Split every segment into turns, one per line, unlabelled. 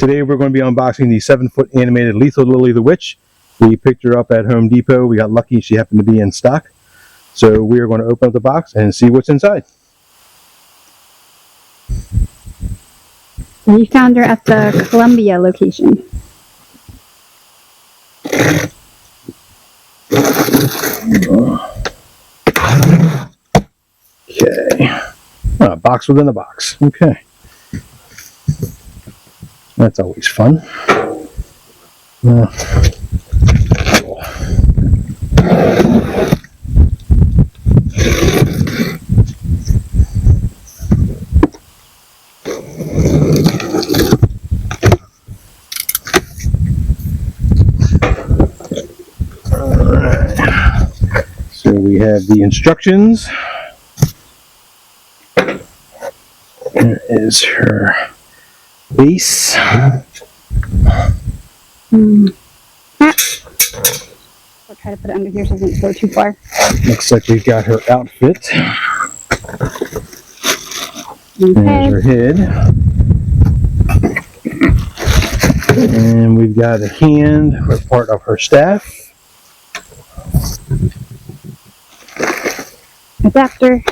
Today we're going to be unboxing the 7-foot animated Lethal Lily the Witch. We picked her up at Home Depot. We got lucky, she happened to be in stock. So we are going to open up the box and see what's inside.
We found her at the Columbia location.
Okay. A box within a box. Okay. That's always fun. So we have the instructions. There is her base.
I'll try to put it under here so it doesn't go too far.
Looks like we've got her outfit.
Okay.
There's her head. And we've got a hand for part of her staff.
Adapter.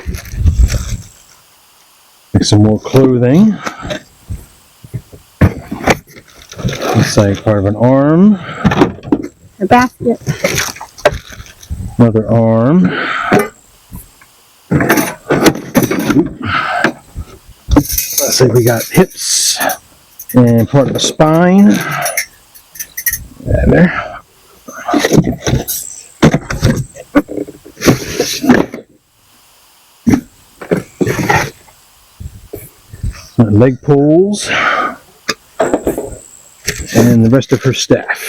Some more clothing. Looks like part of an arm.
Her basket.
Another arm. Let's see, we got hips and part of the spine. There. Leg pulls and the rest of her staff.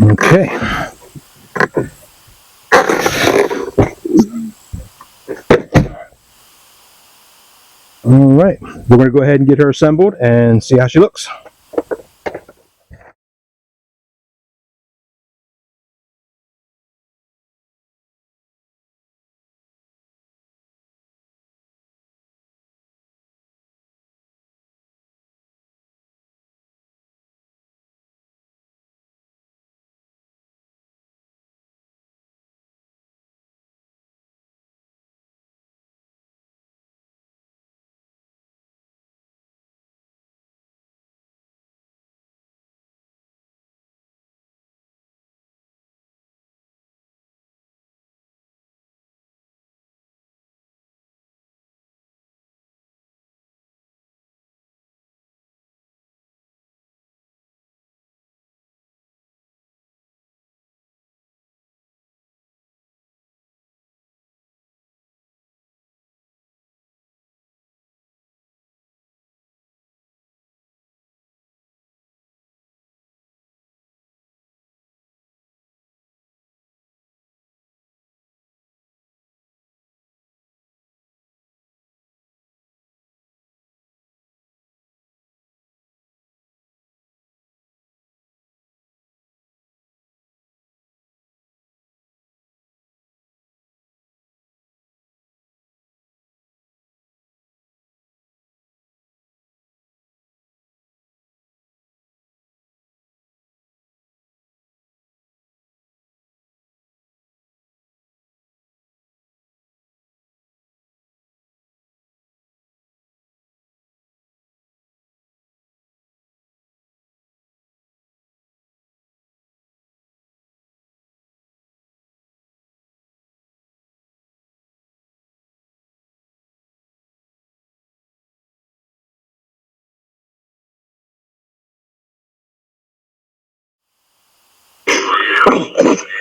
Okay. All right, we're going to go ahead and get her assembled and see how she looks.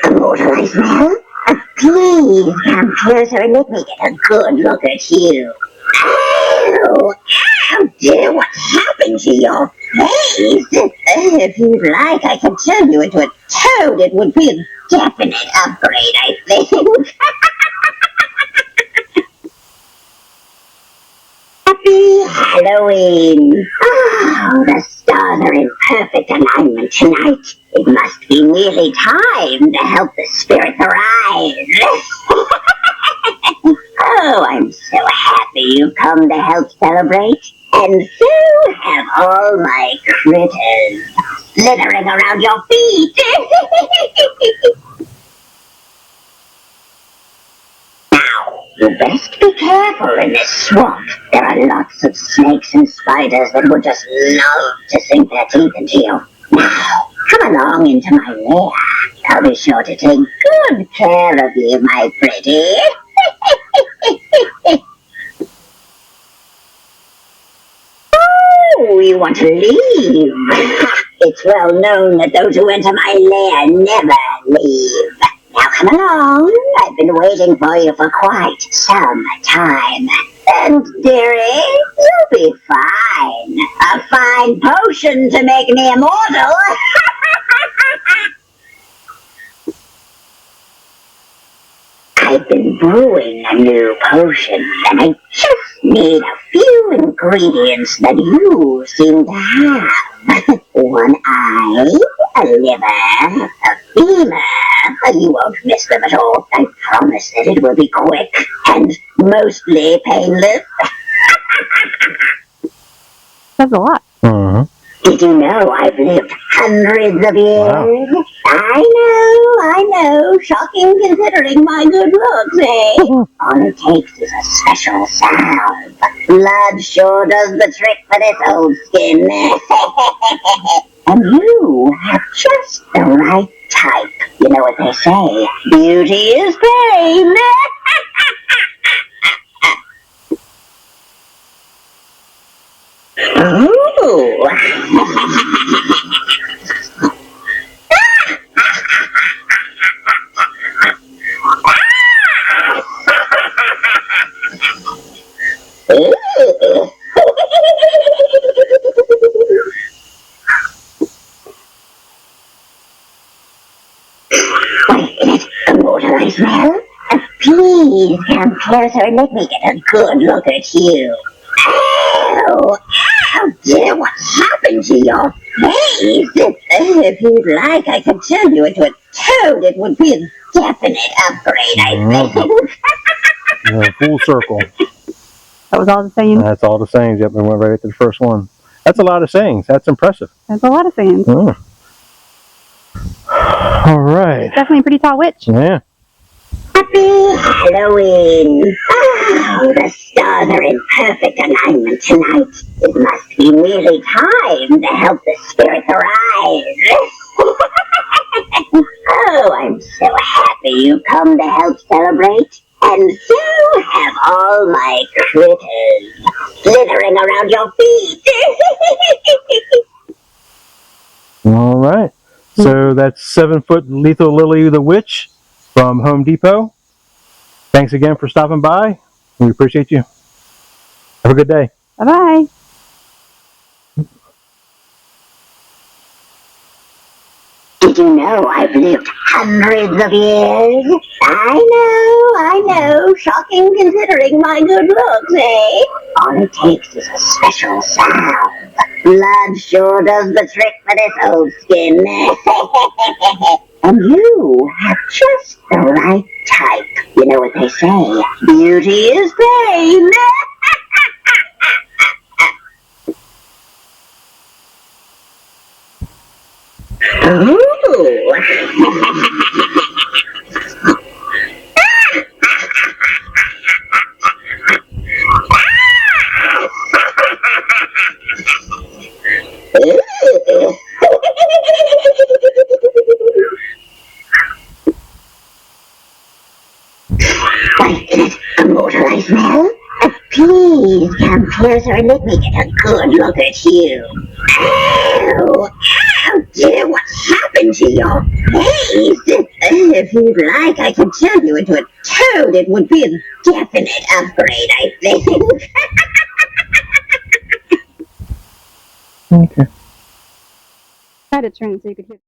Motorized man? Please come closer and let me get a good look at you. Oh, dear, what happened to your face? If you'd like, I can turn you into a toad. It would be a definite upgrade, I think. Happy Halloween! Oh, the stars are in perfect alignment tonight. It must be nearly time to help the spirits arise. Oh, I'm so happy you've come to help celebrate. And so have all my critters slithering around your feet. Now, you best be careful in this swamp. There are lots of snakes and spiders that would just love to sink their teeth into you. Now, come along into my lair. I'll be sure to take good care of you, my pretty. Oh, you want to leave? It's well known that those who enter my lair never leave. Now come along. I've been waiting for you for quite some time. And dearie, you'll be fine. A fine potion to make me immortal. I've been brewing a new potion, and I just need a few ingredients that you seem to have. One eye, a liver, a femur. You won't miss them at all. I promise that it will be quick and mostly painless.
That's a lot.
Uh-huh.
Did you know I've lived hundreds of years?
Wow.
I know. Shocking considering my good looks, eh? All it takes is a special salve. Blood sure does the trick for this old skin. And you have just the right type. You know what they say, beauty is pain. Ooh. Wait, immortalized well? Please come closer and let me get a good look at you. Oh, dear, what happened to your face? If you'd like, I could turn you into a toad. It would be a definite upgrade, I think.
Yeah, full circle.
That was all the saying.
That's all the sayings. Yep, we went right to the first one. That's a lot of sayings. That's impressive.
That's a lot of sayings.
Yeah. All right.
Definitely a pretty tall witch.
Yeah.
Happy Halloween! Oh, the stars are in perfect alignment tonight. It must be nearly time to help the spirits arise. Oh, I'm so happy you've come to help celebrate. And so have all my critters slithering around your feet.
All right. So that's 7-foot Lethal Lily the Witch from Home Depot. Thanks again for stopping by. We appreciate you. Have a good day.
Bye-bye.
Did you know I've lived hundreds of years? I know. Shocking considering my good looks, eh? All it takes is a special salve. Blood sure does the trick for this old skin. And you have just the right type. You know what they say, beauty is pain. Ooh. Wait, immortalized well? Please come closer and let me get a good look at you. Oh, dear, what happened to your face? If you'd like, I can turn you into a toad. It would be a definite upgrade, I think.
Okay.
Try to turn it so you could hear.